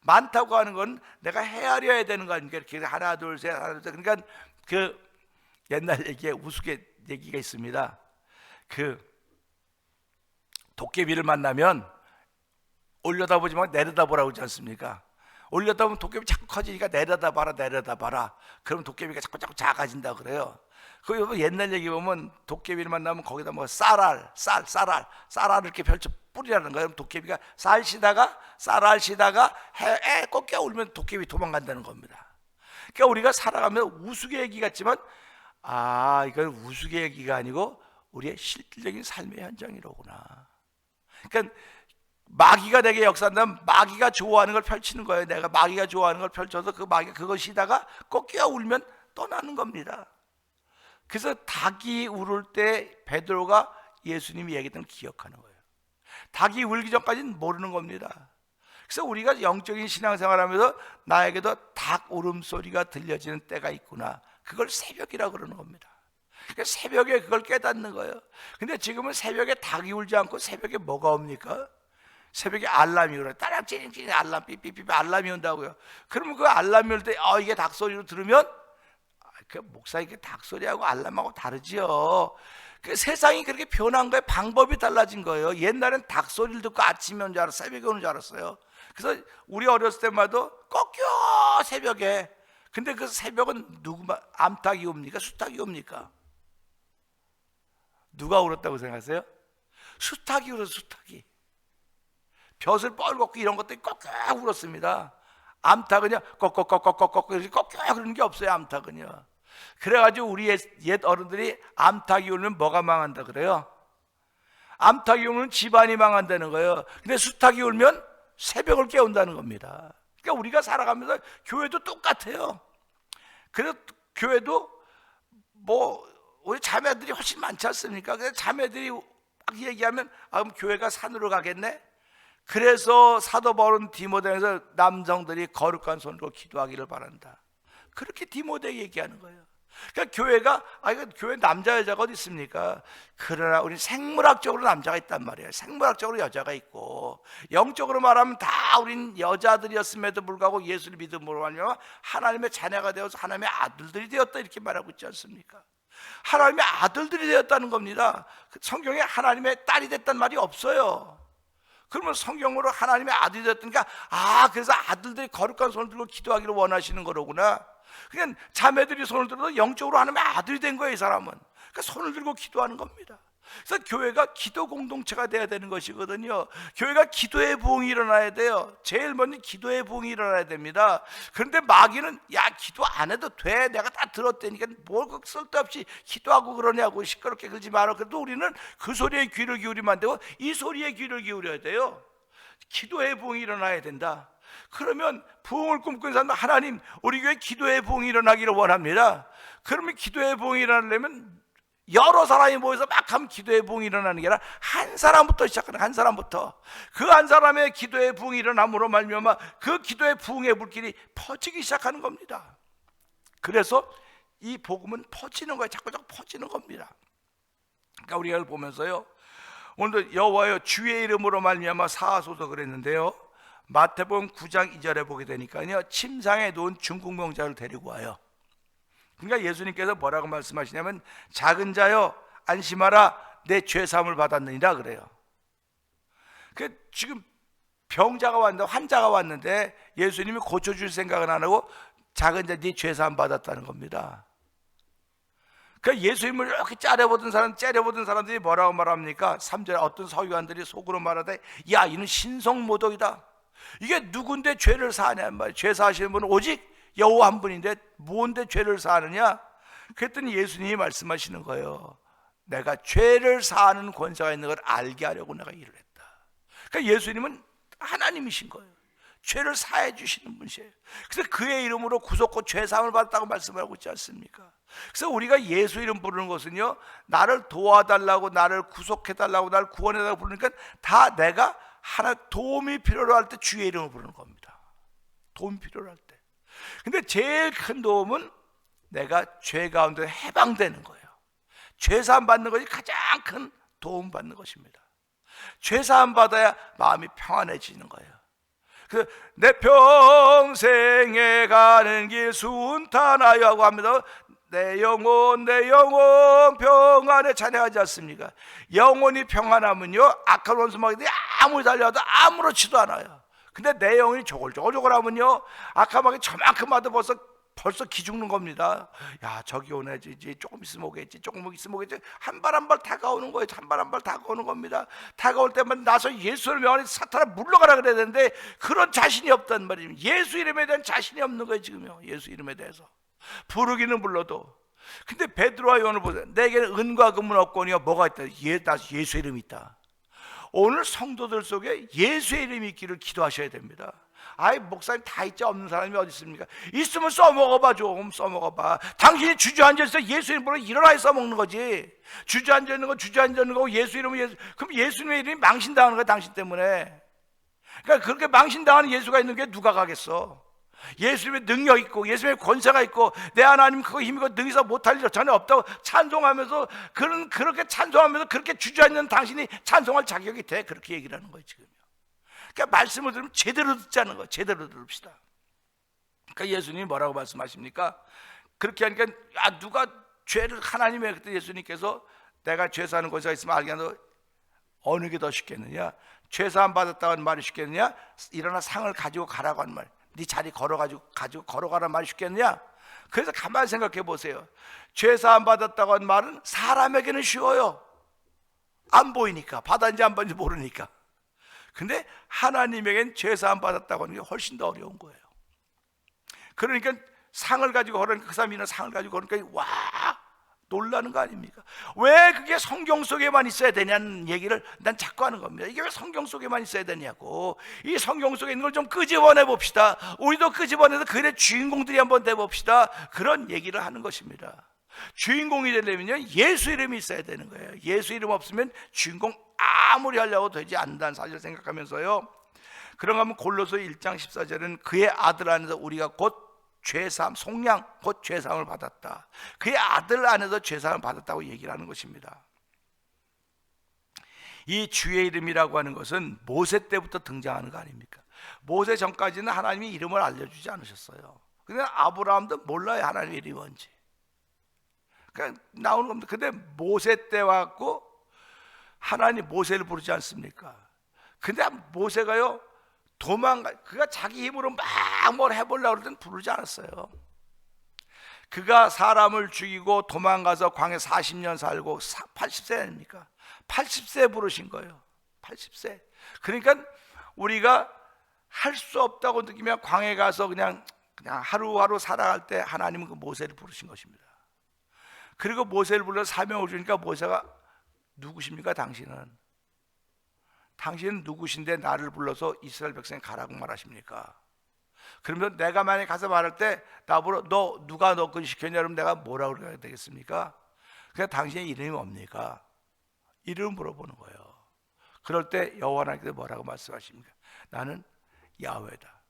많다고 하는 건 내가 헤아려야 되는 거 아닙니까? 이렇게 하나 둘 셋 하나 둘 셋. 그러니까 그 옛날 얘기에 우스갯 얘기가 있습니다. 그 도깨비를 만나면 올려다보지 말고 내려다보라고 하지 않습니까? 올려다보면 도깨비 자꾸 커지니까 내려다봐라, 내려다봐라. 그럼 도깨비가 자꾸 작아진다 그래요. 그 옛날 얘기 보면 도깨비를 만나면 거기다 뭐 쌀알을 이렇게 펼쳐 뿌리라는 거예요. 그럼 도깨비가 쌀알 시다가 해 꺾여 울면 도깨비 도망간다는 겁니다. 그러니까 우리가 살아가면 우스갯얘기 같지만, 아, 이건 우스갯얘기가 아니고 우리의 실질적인 삶의 현장이로구나. 그러니까 마귀가 내게 역사한다면 마귀가 좋아하는 걸 펼치는 거예요. 내가 마귀가 좋아하는 걸 펼쳐서 그 마귀가 그것이다가 꺾여 울면 떠나는 겁니다. 그래서 닭이 울을 때 베드로가 예수님이 얘기했던 걸 기억하는 거예요. 닭이 울기 전까지는 모르는 겁니다. 그래서 우리가 영적인 신앙생활하면서 나에게도 닭 울음소리가 들려지는 때가 있구나. 그걸 새벽이라고 그러는 겁니다. 그러니까 새벽에 그걸 깨닫는 거예요. 근데 지금은 새벽에 닭이 울지 않고 새벽에 뭐가 옵니까? 새벽에 알람이 울어요. 따랑 찌링찌링 알람 삐삐삐 알람이 온다고요. 그러면 그 알람이 올 때 이게 닭소리로 들으면, 그 목사님, 그 닭소리하고 알람하고 다르지요. 그 세상이 그렇게 변한 거예요. 방법이 달라진 거예요. 옛날엔 닭소리를 듣고 아침에 온 줄 알았어요. 새벽에 오는 줄 알았어요. 그래서 우리 어렸을 때마다 꺾여 새벽에. 근데 그 새벽은 암탉이 옵니까? 수탉이 옵니까? 누가 울었다고 생각하세요? 수탉이 울어서 수탉이. 벼슬 뻘겋고 이런 것들이 꺾여 울었습니다. 암탉은요 꺾꺾꺾꺾꺾 꺾여 그러는 게 없어요. 암탉은요. 그래가지고 우리 옛 어른들이 암탉이 울면 뭐가 망한다 그래요? 암탉이 울면 집안이 망한다는 거예요. 근데 수탉이 울면 새벽을 깨운다는 겁니다. 그러니까 우리가 살아가면서 교회도 똑같아요. 그래서 교회도 뭐 우리 자매들이 훨씬 많지 않습니까? 그래서 자매들이 막 얘기하면, 그럼 교회가 산으로 가겠네? 그래서 사도 바울은 디모데에서 남성들이 거룩한 손으로 기도하기를 바란다. 그렇게 디모데에 얘기하는 거예요. 그러니까 교회가 이거 교회 남자 여자가 어디 있습니까? 그러나 우리 생물학적으로 남자가 있단 말이에요. 생물학적으로 여자가 있고, 영적으로 말하면 다 우린 여자들이었음에도 불구하고 예수를 믿음으로 말미암아 하나님의 자녀가 되어서 하나님의 아들들이 되었다, 이렇게 말하고 있지 않습니까? 하나님의 아들들이 되었다는 겁니다. 성경에 하나님의 딸이 됐다는 말이 없어요. 그러면 성경으로 하나님의 아들이 됐다니까, 그래서 아들들이 거룩한 손을 들고 기도하기를 원하시는 거로구나. 그냥 자매들이 손을 들어도 영적으로 하나님의 아들이 된 거예요, 이 사람은. 그러니까 손을 들고 기도하는 겁니다. 그래서 교회가 기도 공동체가 돼야 되는 것이거든요. 교회가 기도의 부흥이 일어나야 돼요. 제일 먼저 기도의 부흥이 일어나야 됩니다. 그런데 마귀는 기도 안 해도 돼, 내가 다 들었다니까 뭘 쓸데없이 기도하고 그러냐고 시끄럽게 그러지 마라. 그래도 우리는 그 소리에 귀를 기울이면 안 되고 이 소리에 귀를 기울여야 돼요. 기도의 부흥이 일어나야 된다. 그러면 부흥을 꿈꾸는 사람은 하나님, 우리 교회 기도의 부흥이 일어나기를 원합니다. 그러면 기도의 부흥이 일어나려면 여러 사람이 모여서 막 하면 기도의 부흥이 일어나는 게 아니라 한 사람부터 시작하는, 한 사람부터. 그 한 사람의 기도의 부흥이 일어남으로 말미암아 그 기도의 부흥의 불길이 퍼지기 시작하는 겁니다. 그래서 이 복음은 퍼지는 거예요. 자꾸 퍼지는 겁니다. 그러니까 우리가 이걸 보면서요, 오늘도 여호와여 주의 이름으로 말미암아 사하소서 그랬는데요, 마태복음 9장 2절에 보게 되니까요, 침상에 놓은 중국 명자를 데리고 와요. 그러니까 예수님께서 뭐라고 말씀하시냐면, 작은 자여 안심하라, 내 죄사함을 받았느니라 그래요. 지금 병자가 왔는데, 환자가 왔는데 예수님이 고쳐줄 생각은 안 하고 작은 자 네 죄사함 받았다는 겁니다. 그러니까 예수님을 이렇게 째려보던 사람들이 뭐라고 말합니까? 3절에 어떤 서기관들이 속으로 말하되, 야, 이는 신성모독이다. 이게 누군데 죄를 사하냐 말이에요. 죄 사하시는 분은 오직 여호와 한 분인데 뭔데 죄를 사하느냐? 그랬더니 예수님이 말씀하시는 거예요. 내가 죄를 사하는 권세가 있는 걸 알게 하려고 내가 일을 했다. 그러니까 예수님은 하나님이신 거예요. 죄를 사해 주시는 분이세요. 그래서 그의 이름으로 구속고 죄사함을 받았다고 말씀하고 있지 않습니까? 그래서 우리가 예수 이름 부르는 것은요, 나를 도와달라고, 나를 구속해달라고, 나를 구원해달라고 부르니까 다 내가 하나 도움이 필요로 할 때 주의 이름을 부르는 겁니다. 도움이 필요로 할 때. 근데 제일 큰 도움은 내가 죄 가운데 해방되는 거예요. 죄사함 받는 것이 가장 큰 도움 받는 것입니다. 죄사함 받아야 마음이 평안해지는 거예요. 그래서 내 평생에 가는 길 순탄하여 하고 합니다. 내 영혼 평안에 찬양하지 않습니까? 영혼이 평안하면요, 악한 원수마귀들이 아무리 달려도 아무렇지도 않아요. 근데 내 영혼이 조글조글하면요, 악한 마귀 저만큼 와도 벌써 기죽는 겁니다. 야, 저기 오네지, 조금 있으면 오겠지, 조금 있으면 오겠지. 한 발 한 발 다가오는 거예요. 한 발 한 발 다가오는 겁니다. 다가올 때만 나서 예수를 명하니 사탄아 물러가라 그래야 되는데 그런 자신이 없단 말입니다. 예수 이름에 대한 자신이 없는 거예요, 지금요. 예수 이름에 대해서 부르기는 불러도. 근데 베드로와 요한을 보세요. 내게는 은과 금은 없거니와 뭐가 있다? 나 예수 이름이 있다. 오늘 성도들 속에 예수의 이름이 있기를 기도하셔야 됩니다. 목사님 다 있지, 없는 사람이 어디 있습니까? 있으면 써먹어봐, 좀 써먹어봐. 당신이 주저앉아있어 예수 이름으로 일어나야 써먹는 거지. 주저앉아있는 거 주저앉아있는 거고 예수 이름은 예수. 그럼 예수님의 이름이 망신당하는 거야, 당신 때문에. 그러니까 그렇게 망신당하는 예수가 있는 게 누가 가겠어? 예수님의 능력 있고 예수님의 권세가 있고 내 하나님 그거 힘이고 능해서 못할 일 전혀 없다고 찬송하면서, 그렇게 찬송하면서 그렇게 주저앉는 당신이 찬송할 자격이 돼? 그렇게 얘기를 하는 거예요, 지금요. 그러니까 말씀을 들으면 제대로 듣자는 거예요. 제대로 들읍시다. 그러니까 예수님이 뭐라고 말씀하십니까? 그렇게 하니까 누가 죄를, 하나님의, 그때 예수님께서 내가 죄 사는 권세가 있으면 알게 하는 어느 게 더 쉽겠느냐? 죄 사함 받았다는 말이 쉽겠느냐? 일어나 상을 가지고 가라고 하는 말, 네 자리 가지고 걸어가라는 말이 쉽겠느냐? 그래서 가만히 생각해 보세요. 죄 사함 받았다고 하는 말은 사람에게는 쉬워요. 안 보이니까, 받았는지 안 받았는지 모르니까. 근데 하나님에겐 죄 사함 받았다고 하는 게 훨씬 더 어려운 거예요. 그러니까 상을 가지고 걸으니까, 그 사람이 상을 가지고 걸으니까 와, 놀라는 거 아닙니까? 왜 그게 성경 속에만 있어야 되냐는 얘기를 난 자꾸 하는 겁니다. 이게 왜 성경 속에만 있어야 되냐고. 이 성경 속에 있는 걸 좀 끄집어내 봅시다. 우리도 끄집어내서 글의 주인공들이 한번 돼 봅시다. 그런 얘기를 하는 것입니다. 주인공이 되려면요, 예수 이름이 있어야 되는 거예요. 예수 이름 없으면 주인공 아무리 하려고 되지 않는다는 사실을 생각하면서요, 그런가 하면 골로새 1장 14절은 그의 아들 안에서 우리가 곧 죄사함, 속량 곧 죄사함을 받았다. 그의 아들 안에서 죄사함을 받았다고 얘기를 하는 것입니다. 이 주의 이름이라고 하는 것은 모세 때부터 등장하는 거 아닙니까? 모세 전까지는 하나님이 이름을 알려주지 않으셨어요. 근데 아브라함도 몰라요, 하나님의 이름이 뭔지. 그냥 나오는 겁니다. 근데 모세 때 왔고 하나님 모세를 부르지 않습니까? 근데 모세가요, 그가 자기 힘으로 막 뭘 해보려고 그러더니 부르지 않았어요. 그가 사람을 죽이고 도망가서 광야 40년 살고 80세 아닙니까? 80세에 부르신 거예요. 80세. 그러니까 우리가 할 수 없다고 느끼면 광야에 가서 그냥 하루하루 살아갈 때 하나님은 그 모세를 부르신 것입니다. 그리고 모세를 불러서 사명을 주니까 모세가 누구십니까? 당신은 누구신데 나를 불러서 이스라엘 백성에 가라고 말하십니까? 그러면 내가 만약에 가서 말할 때 나보러 누가 너 그 시켰냐 그러면 내가 뭐라고 그래야 되겠습니까? 그냥 당신의 이름이 뭡니까? 이름 물어보는 거예요. 그럴 때 여호와 하나님께서 뭐라고 말씀하십니까? 나는 야훼다.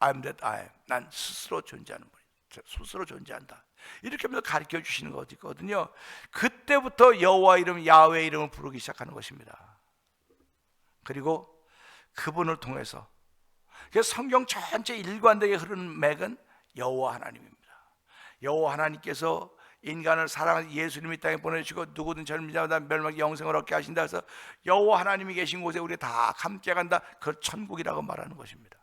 I'm that I am. 난 스스로 존재하는 분이다. 스스로 존재한다. 이렇게 하면서 가르쳐 주시는 거거든요. 그때부터 여호와 이름, 야훼 이름을 부르기 시작하는 것입니다. 그리고 그분을 통해서 성경 전체 일관되게 흐르는 맥은 여호와 하나님입니다. 여호와 하나님께서 인간을 사랑하는 예수님이 땅에 보내주시고 누구든 젊은 자마다 멸망의 영생을 얻게 하신다 해서 여호와 하나님이 계신 곳에 우리 다 함께 간다. 그걸 천국이라고 말하는 것입니다.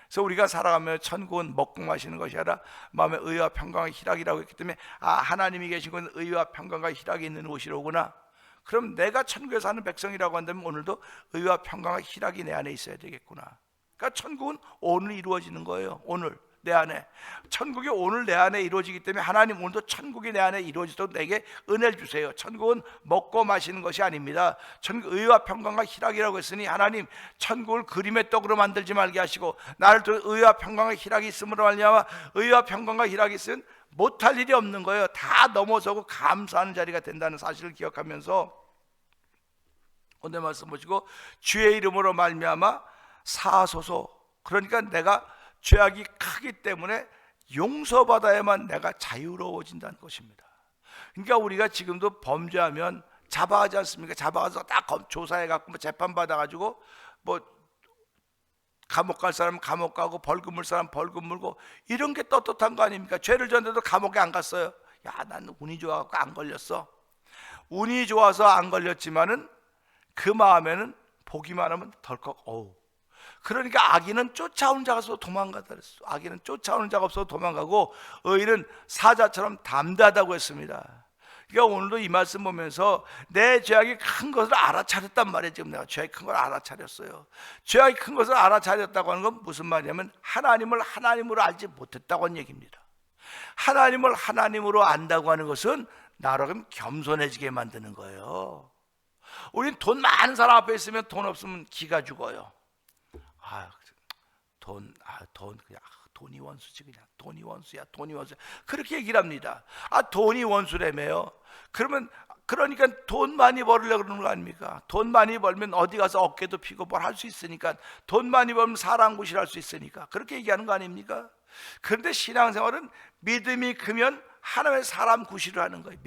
그래서 우리가 살아가며 천국은 먹고 마시는 것이 아니라 마음의 의와 평강과 희락이라고 했기 때문에 하나님이 계신 곳은 의와 평강과 희락이 있는 곳이로구나. 그럼 내가 천국에 사는 백성이라고 한다면 오늘도 의와 평강과 희락이 내 안에 있어야 되겠구나. 그러니까 천국은 오늘 이루어지는 거예요. 오늘 내 안에. 천국이 오늘 내 안에 이루어지기 때문에 하나님 오늘도 천국이 내 안에 이루어지도록 내게 은혜를 주세요. 천국은 먹고 마시는 것이 아닙니다. 천국 의와 평강과 희락이라고 했으니 하나님 천국을 그림의 떡으로 만들지 말게 하시고 나를 통해 의와 평강과 희락이 있음으로 말미암아 의와 평강과 희락이 있으면 못할 일이 없는 거예요. 다 넘어서고 감사하는 자리가 된다는 사실을 기억하면서 오늘 말씀 보시고 주의 이름으로 말미암아 사하소서. 그러니까 내가 죄악이 크기 때문에 용서받아야만 내가 자유로워진다는 것입니다. 그러니까 우리가 지금도 범죄하면 잡아가지 않습니까? 잡아가서 딱 조사해갖고 재판받아가지고 감옥 갈 사람은 감옥 가고 벌금 물 사람은 벌금 물고 이런 게 떳떳한 거 아닙니까? 죄를 졌는데도 감옥에 안 갔어요. 야, 난 운이 좋아갖고 안 걸렸어. 운이 좋아서 안 걸렸지만은 그 마음에는 보기만 하면 덜컥 그러니까 악인은 쫓아오는 자가 없어서 도망가다 그랬어. 악인은 쫓아오는 자가 없어서 도망가고 의인은 사자처럼 담대하다고 했습니다. 그러니까 오늘도 이 말씀 보면서 내 죄악이 큰 것을 알아차렸단 말이에요. 지금 내가 죄악이 큰 걸 알아차렸어요. 죄악이 큰 것을 알아차렸다고 하는 건 무슨 말이냐면 하나님을 하나님으로 알지 못했다고 하는 얘기입니다. 하나님을 하나님으로 안다고 하는 것은 나로 겸손해지게 만드는 거예요. 우린 돈 많은 사람 앞에 있으면 돈 없으면 기가 죽어요. 돈이 원수지. 그냥 돈이 원수야. 그렇게 얘기를 합니다. 돈이 원수라며요. 그러니까 돈 많이 벌으려고 그러는 거 아닙니까? 돈 많이 벌면 어디 가서 어깨도 피고 뭘 할 수 있으니까, 돈 많이 벌면 사람 구실할 수 있으니까 그렇게 얘기하는 거 아닙니까? 그런데 신앙생활은 믿음이 크면 하나님의 사람 구실을 하는 거예요.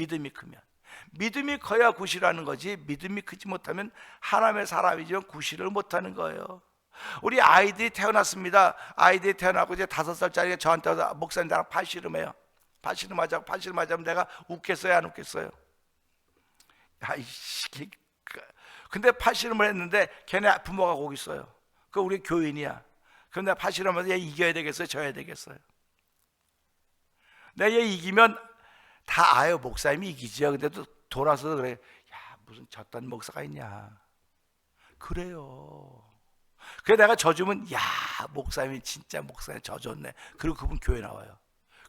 믿음이 커야 구실하는 거지, 믿음이 크지 못하면 하나님의 사람이지만 구실을 못하는 거예요. 우리 아이들이 태어났습니다. 아이들이 태어나고 이제 5살짜리가 저한테 와서 목사님 나랑 팔씨름해요. 팔씨름하자면 내가 웃겠어요, 안 웃겠어요? 근데 팔씨름을 했는데 걔네 부모가 거기 있어요. 그 우리 교인이야. 그럼 내가 팔씨름하면서 얘 이겨야 되겠어요, 져야 되겠어요? 내가 얘 이기면 다 목사님이 이기지요. 근데도 돌아서 그래. 야, 무슨 졌던 목사가 있냐. 그래요. 그래서 내가 져주면 야, 목사님이 진짜 목사님 져줬네. 그리고 그분 교회 나와요.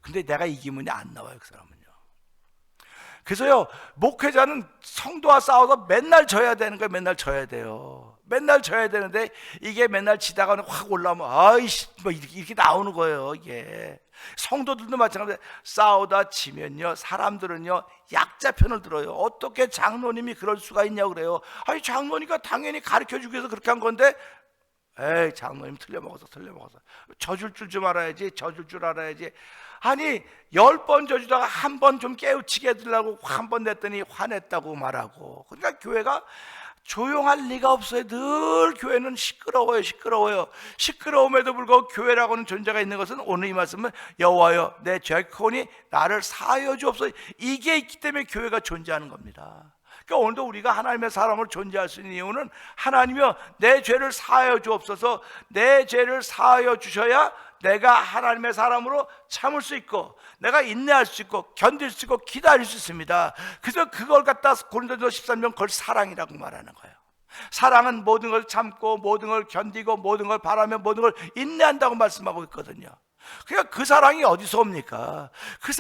근데 내가 이기면 안 나와요, 그 사람은요. 그래서요, 목회자는 성도와 싸워서 맨날 져야 되는 거예요. 맨날 져야 돼요. 맨날 져야 되는데 이게 맨날 지다가 확 올라오면 아이씨 이렇게 나오는 거예요. 이게 성도들도 마찬가지로 싸우다 지면요, 사람들은요 약자 편을 들어요. 어떻게 장로님이 그럴 수가 있냐고 그래요. 장로니까 당연히 가르쳐주기 위해서 그렇게 한 건데 에이 장로님 틀려먹어서 져줄 줄 좀 알아야지, 져줄 줄 알아야지. 아니 10번 져주다가 한 번 좀 깨우치게 해주려고 한 번 냈더니 화냈다고 말하고. 그러니까 교회가 조용할 리가 없어요. 늘 교회는 시끄러워요. 시끄러움에도 불구하고 교회라고는 존재가 있는 것은 오늘 이 말씀은 여호와여 내 죄악이 크오니 나를 사하여 주옵소서. 이게 있기 때문에 교회가 존재하는 겁니다. 그러니까 오늘도 우리가 하나님의 사람으로 존재할 수 있는 이유는 하나님이여 내 죄를 사하여 주옵소서. 내 죄를 사하여 주셔야 내가 하나님의 사람으로 참을 수 있고, 내가 인내할 수 있고, 견딜 수 있고, 기다릴 수 있습니다. 그래서 그걸 갖다 고린도서 13장 그걸 사랑이라고 말하는 거예요. 사랑은 모든 걸 참고, 모든 걸 견디고, 모든 걸 바라며, 모든 걸 인내한다고 말씀하고 있거든요. 그러니까 그 사랑이 어디서 옵니까? 그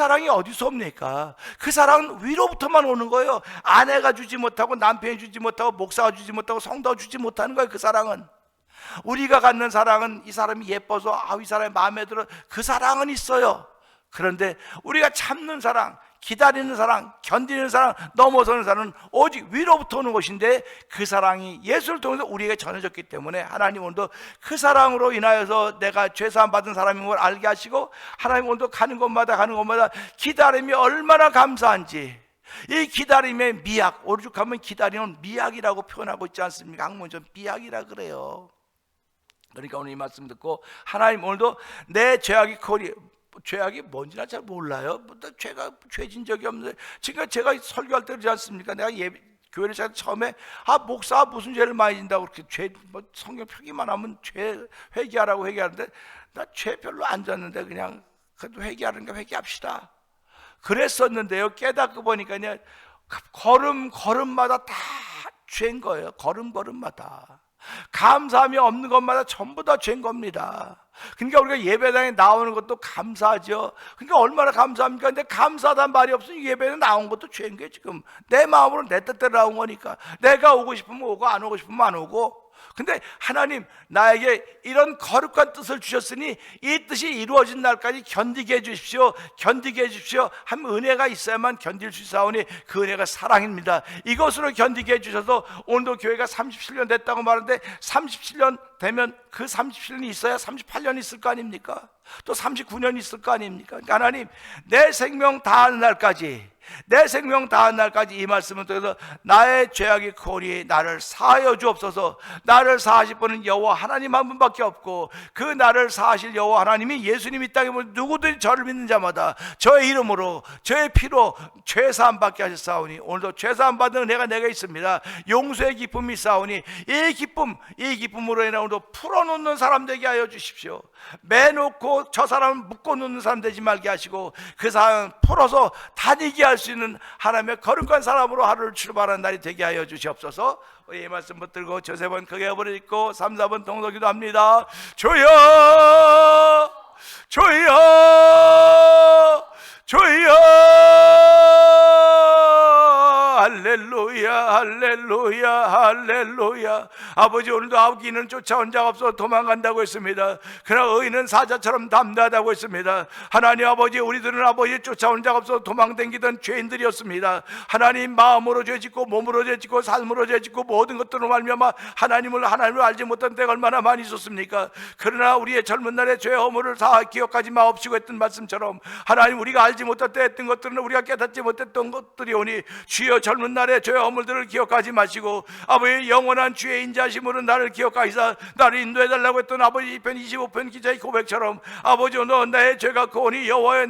사랑은 위로부터만 오는 거예요. 아내가 주지 못하고, 남편이 주지 못하고, 목사가 주지 못하고, 성도가 주지 못하는 거예요. 그 사랑은. 우리가 갖는 사랑은 이 사람이 예뻐서 이 사람이 마음에 들어, 그 사랑은 있어요. 그런데 우리가 참는 사랑, 기다리는 사랑, 견디는 사랑, 넘어서는 사랑은 오직 위로부터 오는 것인데, 그 사랑이 예수를 통해서 우리에게 전해졌기 때문에 하나님 오늘도 그 사랑으로 인하여서 내가 죄사함 받은 사람인 걸 알게 하시고, 하나님 오늘도 가는 곳마다 기다림이 얼마나 감사한지, 이 기다림의 미약, 오죽하면 기다림은 미약이라고 표현하고 있지 않습니까? 학문전 미약이라 그래요. 그러니까 오늘 이 말씀 듣고 하나님 오늘도 내 죄악이 크오니, 죄악이 뭔지나 잘 몰라요. 죄가 죄진 적이 없는데, 지금 제가 설교할 때 그러지 않습니까? 내가 교회를 시작 처음에 목사가 무슨 죄를 많이 진다고 그렇게 성경 표기만 하면 죄 회개하라고 회개하는데, 나 죄 별로 안 졌는데 그냥 그래도 회개하는 게 회개합시다 그랬었는데요. 깨닫고 보니까 그냥 걸음마다 다 죄인 거예요. 걸음마다 감사함이 없는 것마다 전부 다 죄인 겁니다. 그러니까 우리가 예배당에 나오는 것도 감사하죠. 그러니까 얼마나 감사합니까? 근데 감사하다는 말이 없으니 예배에 나온 것도 죄인 거예요. 지금 내 마음으로 내 뜻대로 나온 거니까, 내가 오고 싶으면 오고 안 오고 싶으면 안 오고. 근데 하나님 나에게 이런 거룩한 뜻을 주셨으니 이 뜻이 이루어진 날까지 견디게 해주십시오 하면 은혜가 있어야만 견딜 수 있사오니 그 은혜가 사랑입니다. 이것으로 견디게 해주셔서 오늘도 교회가 37년 됐다고 말하는데, 37년 되면 그 37년이 있어야 38년 있을 거 아닙니까? 또 39년 있을 거 아닙니까? 그러니까 하나님 내 생명 다하는 날까지 이 말씀을 통해서 나의 죄악이 크오니 나를 사하여 주옵소서. 나를 사하실 분은 여호와 하나님 한 분밖에 없고, 그 나를 사하실 여호와 하나님이 예수님이 이 땅에 오면 누구든지 저를 믿는 자마다 저의 이름으로 저의 피로 죄사함 받게 하셨사오니, 오늘도 죄사함 받는 은혜가 내가 있습니다. 용서의 기쁨이 있사오니 이 기쁨으로 인해 오늘도 풀어놓는 사람 되게 하여 주십시오. 매놓고 저 사람을 묶어놓는 사람 되지 말게 하시고, 그 사람을 풀어서 다니게 할 수 있는 하나님의 거룩한 사람으로 하루를 출발하는 날이 되게 하여 주시옵소서. 이 말씀 붙들고 저 세 번 크게 한번 읽고 3, 4번 동독기도 합니다. 주여 할렐루야. 아버지 오늘도 악인은 쫓아온 자가 없어 도망간다고 했습니다. 그러나 의인은 사자처럼 담대하다고 했습니다. 하나님 아버지, 우리들은 아버지 쫓아온 자가 없어 도망댕기던 죄인들이었습니다. 하나님 마음으로 죄짓고 몸으로 죄짓고 삶으로 죄짓고 모든 것들로 말미암아 하나님을 알지 못한 때가 얼마나 많이 있었습니까? 그러나 우리의 젊은 날의 죄 허물을 다 기억하지 마옵시고 했던 말씀처럼, 하나님 우리가 알지 못할 때 했던 것들은 우리가 깨닫지 못했던 것들이 오니, 주여 젊은 날의 죄 허물들을 기억하지 마시고 아버지 영원한 주의 인자심으로 나를 기억하시사 나를 인도해달라고 했던 아버지 2편 25편 기자의 고백처럼, 아버지 오늘 나의 죄가 크오니 여호와여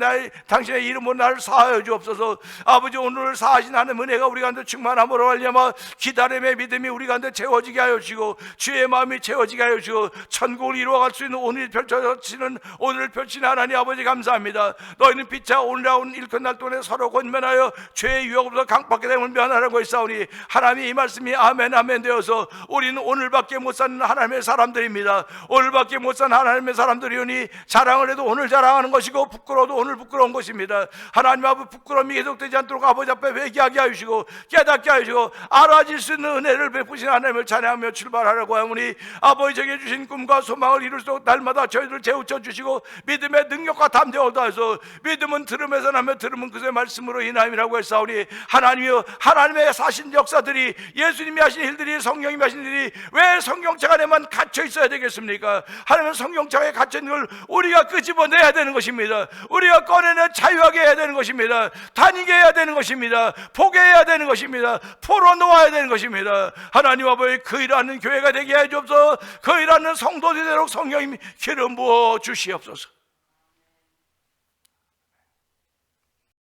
당신의 이름으로 나를 사하여 주옵소서. 아버지 오늘 사하신 하나님 은혜가 우리 가운데 충만함으로 말미암아 기다림의 믿음이 우리 가운데 채워지게 하여 주시고, 주의 마음이 채워지게 하여 주시고, 천국을 이루어갈 수 있는 오늘 펼치는 하나님 아버지 감사합니다. 너희는 피차 오늘나온 일꾼날 동안에 서로 권면하여 죄의 유혹으로서 강박하게 됨을 면하라고 했사오니, 하나님이 이 말씀이 아멘 되어서 우리는 오늘밖에 못 사는 하나님의 사람들입니다. 오늘밖에 못 사는 하나님의 사람들이오니 자랑을 해도 오늘 자랑하는 것이고 부끄러워도 오늘 부끄러운 것입니다. 하나님 아버지 부끄러움이 계속되지 않도록 아버지 앞에 회개하게 하시고 깨닫게 하시고 알아질 수 있는 은혜를 베푸신 하나님을 찬양하며 출발하라고 하오니, 아버지 저에게 주신 꿈과 소망을 이룰 수 있도록 날마다 저희를 재우쳐 주시고 믿음의 능력과 담대함을 다해서, 믿음은 들음에서 나며 들음은 그의 말씀으로 인함이라고 했사오니, 하나님이여 하나님의 하신 역사들이, 예수님이 하신 일들이, 성령님이 하신 일이 왜 성경책 안에만 갇혀 있어야 되겠습니까? 하나님은 성경책에 갇혀 있는 걸 우리가 끄집어내야 되는 것입니다. 우리가 꺼내내 자유하게 해야 되는 것입니다. 다니게 해야 되는 것입니다. 보게 해야 되는 것입니다. 풀어놓아야 되는 것입니다. 하나님 아버지, 그 일하는 교회가 되게 해 주옵소서. 그 일하는 성도들이 되도록 성령님이 기름 부어 주시옵소서.